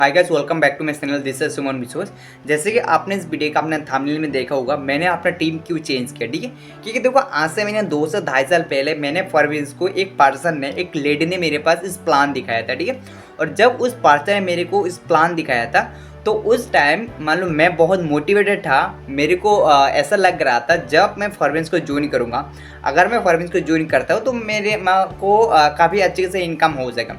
Hi guys, welcome back to my channel. This is Suman Biswas. जैसे कि आपने इस वीडियो का अपने थंबनेल में देखा होगा, मैंने अपना टीम क्यों चेंज किया, ठीक है। क्योंकि देखो, आज से मैंने 2 से ढाई साल पहले मैंने फॉरविंस को एक पर्सन ने, एक लेडी ने मेरे पास इस प्लान दिखाया था, ठीक है। और जब उस पर्सन ने मेरे को इस प्लान दिखाया था तो उस टाइम मान लो मैं बहुत मोटिवेटेड था। मेरे को ऐसा लग रहा था जब मैं फॉरविंस को ज्वाइन करूँगा, अगर मैं फॉरविंस को ज्वाइन करता हूँ तो मेरे को काफ़ी अच्छे से इनकम हो जाएगा।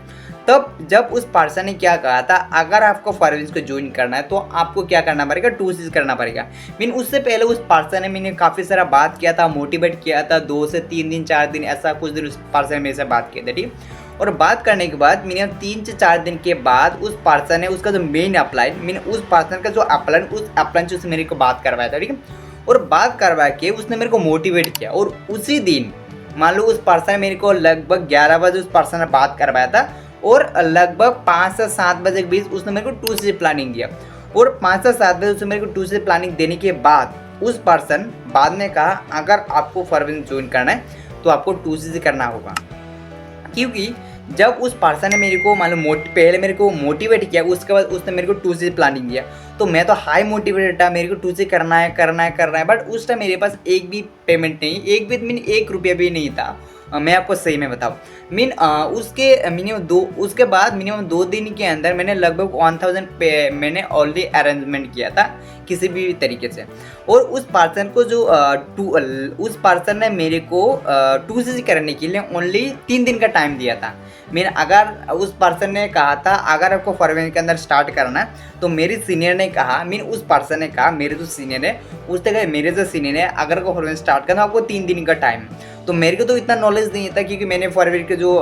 तब जब उस पर्सन ने क्या कहा था, अगर आपको फॉरविंस को ज्वाइन करना है तो आपको क्या करना पड़ेगा, 2 चीज़ करना पड़ेगा। उससे पहले उस पर्सन ने मैंने काफ़ी सारा बात किया था, मोटिवेट किया था। 2 से 3 दिन 4 दिन ऐसा कुछ दिन उस पर्सन ने मेरे से बात किया था, ठीक है। और बात करने के बाद मिनिमम 3 से 4 दिन के बाद उस पर्सन ने उसका जो मेन अपलाइन उस पर्सन का जो अपलाइन उस अपलाइन से मेरे को बात करवाया था, ठीक है। और बात करवा के उसने मेरे को मोटिवेट किया। और उसी दिन मान लो उस पर्सन ने मेरे को लगभग 11 बजे उस पर्सन ने बात करवाया था और लगभग 5 से 7 बजे के बीच उसने मेरे को 2 चीज़ प्लानिंग दिया। और 5 से 7 बजे उसने मेरे को 2 चीज़ प्लानिंग देने के बाद उस पर्सन बाद में कहा, अगर आपको फॉरविंस ज्वाइन करना है तो आपको 2 चीज़ करना होगा। क्योंकि जब उस पर्सन ने मेरे को मालूम पहले मेरे को मोटिवेट किया, उसके बाद उसने मेरे को 2 चीज़ प्लानिंग दिया, तो मैं तो हाई मोटिवेटेड था, मेरे को 2 चीज़ करना है। बट उस टाइम मेरे पास एक भी पेमेंट नहीं, एक भी 1 रुपया भी नहीं था। मैं आपको सही में बताऊँ, उसके उसके बाद मिनिमम 2 दिन के अंदर मैंने लगभग 1000 पे मैंने ऑलरेडी अरेंजमेंट किया था किसी भी तरीके से। और उस पर्सन को उस पर्सन ने मेरे को 2 चीज़ करने के लिए ओनली 3 दिन का टाइम दिया था। अगर उस पर्सन ने कहा था अगर आपको फरवरी के अंदर स्टार्ट करना है, तो मेरे सीनियर ने कहा, उस पर्सन ने कहा, मेरे जो सीनियर है उसने कहा, मेरे जो सीनियर है अगर आपको फरवरी स्टार्ट करना आपको 3 दिन का टाइम। तो मेरे को तो इतना नॉलेज नहीं था, क्योंकि मैंने फॉरवर्ड के जो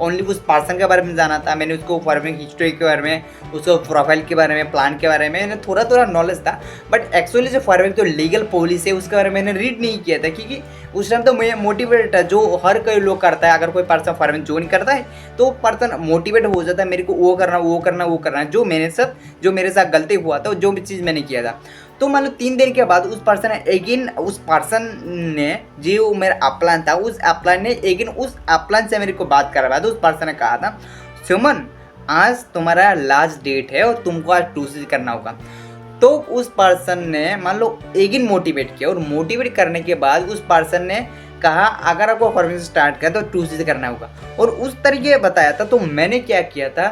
ओनली उस पर्सन के बारे में जाना था। मैंने उसको फॉरवर्ड हिस्ट्री के बारे में, उसको प्रोफाइल के बारे में, प्लान के बारे में मैंने थोड़ा नॉलेज था। बट एक्चुअली जो फॉरवर्ड जो लीगल पॉलिसी है उसके बारे में मैंने रीड नहीं किया था, क्योंकि उस टाइम तो मैं मोटिवेटेड था, जो हर कोई लोग करता है। अगर कोई पर्सन फॉरवर्ड ज्वाइन करता है तो पर्सन मोटिवेट हो जाता है, मेरे को वो करना। जो मेरे साथ गलती हुआ था, जो भी चीज़ मैंने किया था। तो मान लो 3 दिन के बाद उस पर्सन ने जो मेरा अपलाइन था, उस अपलाइन ने उस अपलाइन से मेरे को बात करवाया था। उस पर्सन ने कहा था, सुमन आज तुम्हारा लास्ट डेट है और तुमको आज 2 चीज़ करना होगा। तो उस पर्सन ने मान लो मोटिवेट किया, और मोटिवेट करने के बाद उस पर्सन ने कहा, अगर आपको फॉरविंस स्टार्ट किया तो 2 चीज़ करना होगा। और उस तरीके बताया था। तो मैंने क्या किया था,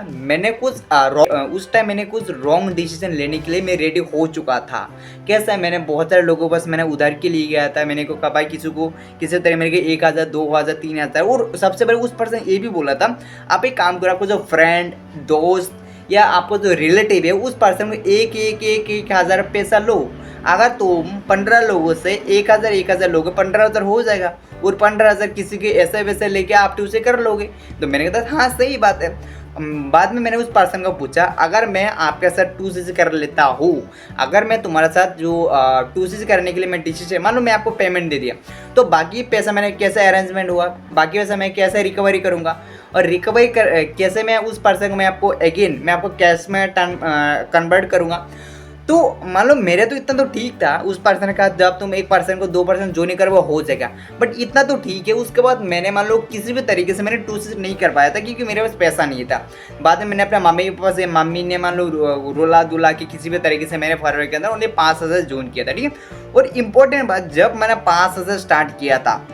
उस टाइम मैंने कुछ रॉन्ग डिसीजन लेने के लिए मैं रेडी हो चुका था। कैसा है, मैंने बहुत सारे लोगों बस मैंने उधार के लिए गया था। मैंने को कहा भाई किसी तरह मेरे को 1000 2000 3000। और सबसे पहले उस पर्सन ये भी बोला था, आप एक काम करो, आपको जो फ्रेंड दोस्त या आपको जो रिलेटिव है उस पर्सन को एक हज़ार पैसा लो। अगर तुम 15 लोगों से 1000 लोगे, 15,000 हो जाएगा। और 15,000 किसी के ऐसे वैसे लेके आप उसे कर लोगे। तो मैंने कहा हाँ सही बात है। बाद में मैंने उस पर्सन को पूछा, अगर मैं आपके साथ 2 चीज़ कर लेता हूँ, अगर मैं तुम्हारे साथ जो 2 चीज़ करने के लिए मैं डिसीजन मान लो मैं आपको पेमेंट दे दिया, तो बाकी पैसा मैंने कैसे अरेंजमेंट हुआ, बाकी पैसा मैं कैसे रिकवरी करूँगा, और रिकवरी कैसे मैं उस पर्सन को मैं आपको कैश में कन्वर्ट करूँगा। तो मान लो मेरे तो इतना तो ठीक था। उस पर्सन ने कहा जब तुम 1 पर्सन को 2 पर्सन ज्वाइन करो वो हो जाएगा, बट इतना तो ठीक है। उसके बाद मैंने मान लो किसी भी तरीके से मैंने 2 चीज़ नहीं कर पाया था, क्योंकि मेरे पास पैसा नहीं था। बाद में मैंने अपने मम्मी के पास से, मम्मी ने मान लो रुला दुला के किसी भी तरीके से मैंने फॉरवर्ड के अंदर उन्हें 5000 ज्वाइन किया था, ठीक है। और इम्पोर्टेंट बात, जब मैंने 5000 स्टार्ट किया था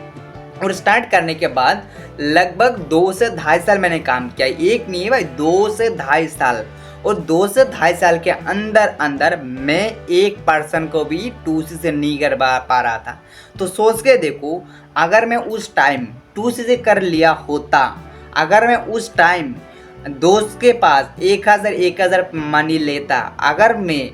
और स्टार्ट करने के बाद लगभग 2 से ढाई साल मैंने काम किया। एक नहीं है भाई, 2 से ढाई साल। और 2 से ढाई साल के अंदर मैं एक पर्सन को भी 2 चीज़ें नहीं कर पा रहा था। तो सोच के देखो, अगर मैं उस टाइम 2 चीज़ें कर लिया होता, अगर मैं उस टाइम दोस्त के पास 1000 मनी लेता, अगर मैं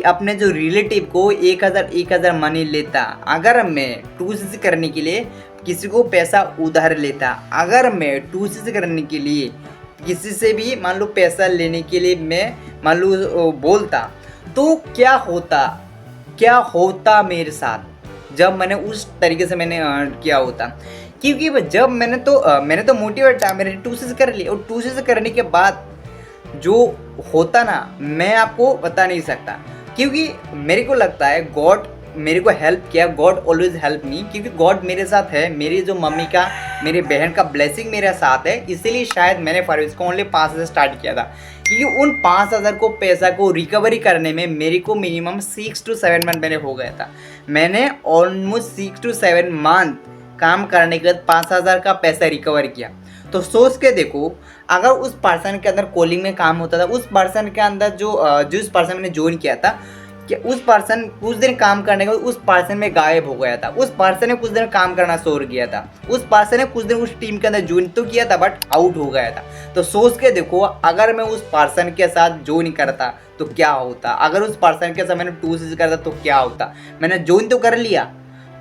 अपने जो रिलेटिव को 1000 मनी लेता, अगर मैं 2 चीज़ें करने के लिए किसी को पैसा उधार लेता, अगर मैं 2 चीज़ें करने के लिए किसी से भी मान लो पैसा लेने के लिए मैं मान लो बोलता, तो क्या होता मेरे साथ जब मैंने उस तरीके से मैंने किया होता। क्योंकि जब मैंने तो मोटिवेट था, मैंने 2 चीज़ कर ली। और 2 चीज़ करने के बाद जो होता ना, मैं आपको बता नहीं सकता। क्योंकि मेरे को लगता है गॉड मेरे को हेल्प किया, गॉड ऑलवेज हेल्प मी, क्योंकि गॉड मेरे साथ है, मेरी जो मम्मी का, मेरी बहन का ब्लेसिंग मेरे साथ है, इसीलिए शायद मैंने फॉरबिंस को ओनली 5,000 स्टार्ट किया था। क्योंकि उन 5,000 को पैसा को रिकवरी करने में मेरे को मिनिमम 6 to 7 मंथ मैंने हो गया था। मैंने ऑलमोस्ट 6 to 7 मंथ काम करने के बाद 5,000 का पैसा रिकवर किया। तो सोच के देखो, अगर उस पर्सन के अंदर कॉलिंग में काम होता था, उस पर्सन के अंदर जिस पर्सन मैंने ज्वाइन किया था, कि उस पर्सन कुछ दिन काम करने के बाद उस पर्सन में गायब हो गया था, उस पर्सन ने कुछ दिन काम करना छोड़ किया था, उस पर्सन ने कुछ दिन उस टीम के अंदर ज्वाइन तो किया था बट आउट हो गया था। तो सोच के देखो, अगर मैं उस पर्सन के साथ ज्वाइन करता तो क्या होता, अगर उस पर्सन के साथ मैंने 2 करता तो क्या होता। मैंने ज्वाइन तो कर लिया,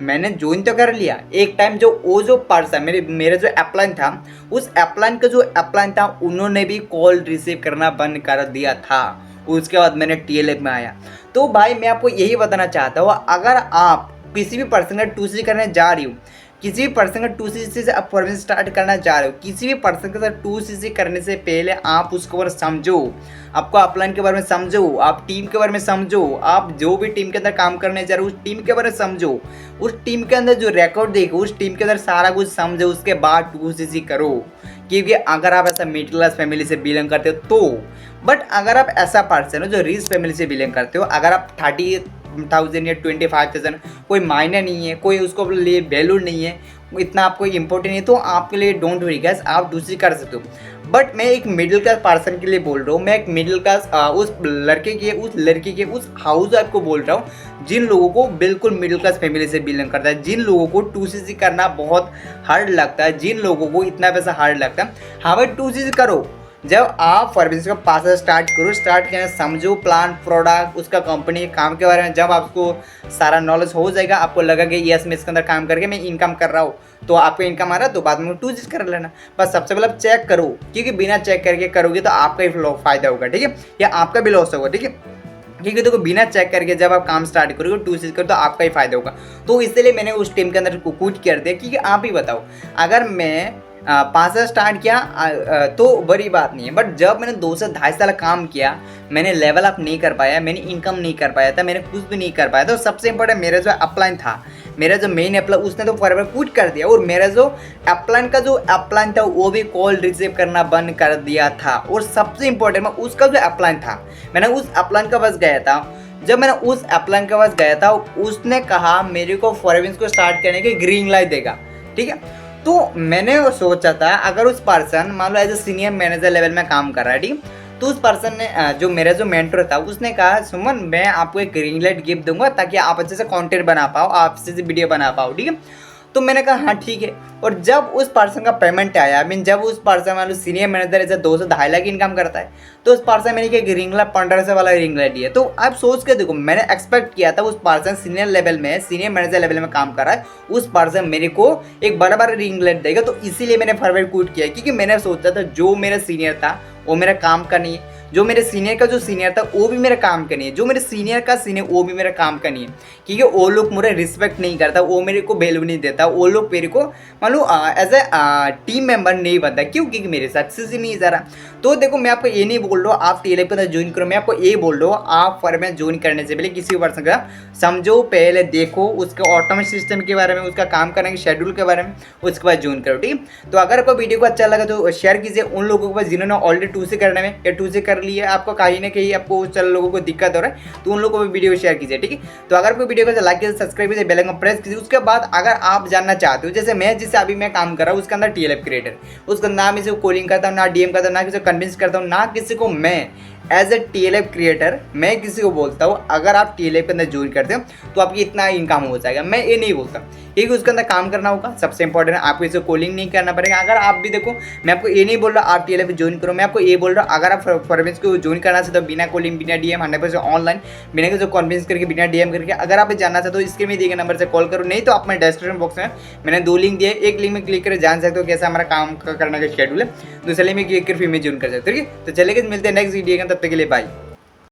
मैंने ज्वाइन तो कर लिया। एक टाइम जो पर्सन मेरे जो अपलाइन था, उस अपलाइन का जो अपलाइन था उन्होंने भी कॉल रिसीव करना बंद कर दिया था। उसके बाद मैंने TLF में आया। तो भाई मैं आपको यही बताना चाहता हूँ, अगर आप किसी भी पर्सन का 2C करने जा रही हो, किसी भी पर्सन का 2CC से आप फॉरबिंस स्टार्ट करना चाह रहे हो, किसी भी पर्सन के साथ 2CC करने से पहले आप उसके बारे में समझो, आपको अपलाइन के बारे में समझो, आप टीम के बारे में समझो, आप जो भी टीम के अंदर काम करने जा रहे हो उस टीम के बारे में समझो, उस टीम के अंदर जो रिकॉर्ड देखो, उस टीम के अंदर सारा कुछ समझो, उसके बाद 2CC करो। क्योंकि अगर आप ऐसा मिडिल क्लास फैमिली से बिलोंग करते हो तो, बट अगर आप ऐसा पर्सन हो जो रिच फैमिली से बिलोंग करते हो, अगर आप 30,000 या 25,000, कोई मायने नहीं है, कोई उसको लिए वैल्यू नहीं है, इतना आपको इम्पोर्टेंट नहीं है, तो आपके लिए डोंट वरी गाइस, आप दूसरी कर सकते हो। बट मैं एक मिडिल क्लास पर्सन के लिए बोल रहा हूँ, मैं एक मिडिल क्लास उस लड़की के उस हाउस वाइफ को बोल रहा हूँ, जिन लोगों को बिल्कुल मिडिल क्लास फैमिली से बिलोंग करता है, जिन लोगों को 2CC करना बहुत हार्ड लगता है, जिन लोगों को इतना पैसा हार्ड लगता है। हाँ भाई 2CC करो, जब आप फॉरबिंस का पास स्टार्ट करो, स्टार्ट करना समझो, प्लान, प्रोडक्ट, उसका कंपनी के काम के बारे में जब आपको सारा नॉलेज हो जाएगा, आपको लगा कि यस मैं इसके अंदर काम करके मैं इनकम कर रहा हूँ, तो आपको इनकम आ रहा है, तो बाद में 2CC कर लेना। बस सबसे पहले आप चेक करो, क्योंकि बिना चेक करके करोगे तो आपका ही फायदा होगा, ठीक है, या आपका भी लॉस होगा, ठीक है। क्योंकि देखो बिना चेक करके जब आप काम स्टार्ट करोगे 2CC करो तो आपका ही फायदा होगा। तो इसलिए मैंने उस टीम के अंदर क्विट कर दिया। क्योंकि आप ही बताओ, अगर मैं 5 स्टार्ट किया तो बड़ी बात नहीं है, बट जब मैंने 2 से 2.5 साल काम किया, मैंने लेवल अप नहीं कर पाया, मैंने इनकम नहीं कर पाया था, मैंने कुछ भी नहीं कर पाया था। तो सबसे इंपॉर्टेंट मेरा जो अपलाइन था, मेरा जो मेन अपलाइन, उसने तो फॉरएवर क्विट कर दिया, और मेरा जो अपलाइन था वो भी कॉल रिसीव करना बंद कर दिया था। और सबसे इंपॉर्टेंट मैं उसका जो अपलाइन था, मैंने उस अपलाइन के पास गया था। जब मैंने उस अपलाइन के पास गया था, उसने कहा मेरे को फॉरबिंस को स्टार्ट करने की ग्रीन लाइट देगा, ठीक है। तो मैंने सोचा था, अगर उस पर्सन मान लो as a senior manager level में काम कर रहा है, ठीक, तो उस पर्सन ने जो मेरा जो मेंटर था, उसने कहा सुमन मैं आपको एक ग्रीन लाइट गिफ्ट दूंगा ताकि आप अच्छे से कंटेंट बना पाओ, आप अच्छे से वीडियो बना पाओ, ठीक है। तो मैंने कहा हाँ ठीक है। और जब उस पर्सन का पेमेंट आया, जब उस पर्सन मान लो सीनियर मैनेजर ऐसे 2 से 2.5 लाख इनकम करता है, तो उस पर्सन मैंने क्या रिंग लाइट 1500 वाला रिंग लाइट दिया। तो आप सोच के देखो, मैंने एक्सपेक्ट किया था उस पर्सन सीनियर लेवल में, सीनियर मैनेजर लेवल में काम कर रहा है, उस पर्सन मेरे को एक बड़ा बड़ा रिंग लाइट देगा। तो इसीलिए मैंने फॉरवर्ड क्विट किया, क्योंकि मैंने सोचा था जो मेरा सीनियर था वो मेरा काम का नहीं है, जो मेरे सीनियर का जो सीनियर था वो भी मेरा काम का नहीं है, जो मेरे सीनियर का सीनियर वो भी मेरा काम का नहीं है। क्योंकि वो लोग मुझे रिस्पेक्ट नहीं करता, वो मेरे को वैल्यू नहीं देता, वो लोग मेरे को मान लो एज ए टीम मेंबर नहीं बनता। क्यों? क्योंकि मेरे सक्सेस ही नहीं जा रहा। तो देखो मैं आपको ये नहीं बोल रहा हूँ आप TLF के अंदर ज्वाइन करो, मैं आपको ये बोल रहा हूँ आप फॉरबिंस ज्वाइन करने से पहले किसी पर्सन का समझो, पहले देखो उसके ऑटोमेटिक सिस्टम के बारे में, उसका काम करने के शेड्यूल के बारे में, उसके बाद ज्वाइन करो, ठीक है। तो अगर आपको वीडियो को अच्छा लगा तो शेयर कीजिए उन लोगों के पास जिन्होंने ऑलरेडी 2C करने में या 2C कर लिया, आपको कहीं ना कहीं आपको उस लोगों को दिक्कत हो रहा है, तो उन लोगों को भी वीडियो शेयर कीजिए, ठीक है। तो अगर आपको वीडियो को लाइक कीजिए, सब्सक्राइब कीजिए, बेल आइकन प्रेस कीजिए। उसके बाद अगर आप जानना चाहते हो, जैसे मैं जिससे अभी मैं काम कर रहा हूँ उसके अंदर TLF क्रिएटर, उसका ना मैं किसी को कॉलिंग करता हूँ, ना DM करता हूँ, ना किसी को कन्विंस करता हूँ, ना किसी को मैं एज ए TLF क्रिएटर मैं किसी को बोलता हूँ अगर आप TLF के अंदर ज्वाइन करते हो तो आपकी इतना इनकम हो जाएगा। मैं ये नहीं बोलता, क्योंकि उसके अंदर काम करना होगा, सबसे इंपॉर्टेंट है आपको इसे कॉलिंग नहीं करना पड़ेगा। अगर आप भी देखो, मैं आपको ये नहीं बोल रहा आप TLF ज्वाइन करो, मैं आपको ये बोल रहा हूँ अगर आप फॉरबिंस को ज्वाइन करना चाहते हो बिना कॉलिंग, बिना DM, 100% ऑनलाइन, बिना किसी कन्विंस करके, बिना DM करके, अगर आप जानना चाहते हो इसके में दिए गए नंबर से कॉल करो, नहीं तो आप मेरे डिस्क्रिप्शन बॉक्स में मैंने 2 लिंक दिए, एक लिंक में क्लिक कर जान सकते हो कैसा हमारा काम करने का शेड्यूल है, दूसरे लिंक में क्लिक कर फिर मैं ज्वाइन कर सकते हो, ठीक है। तो चलेगा, मिलते हैं नेक्स्ट वीडियो में, तब तक के लिए बाय।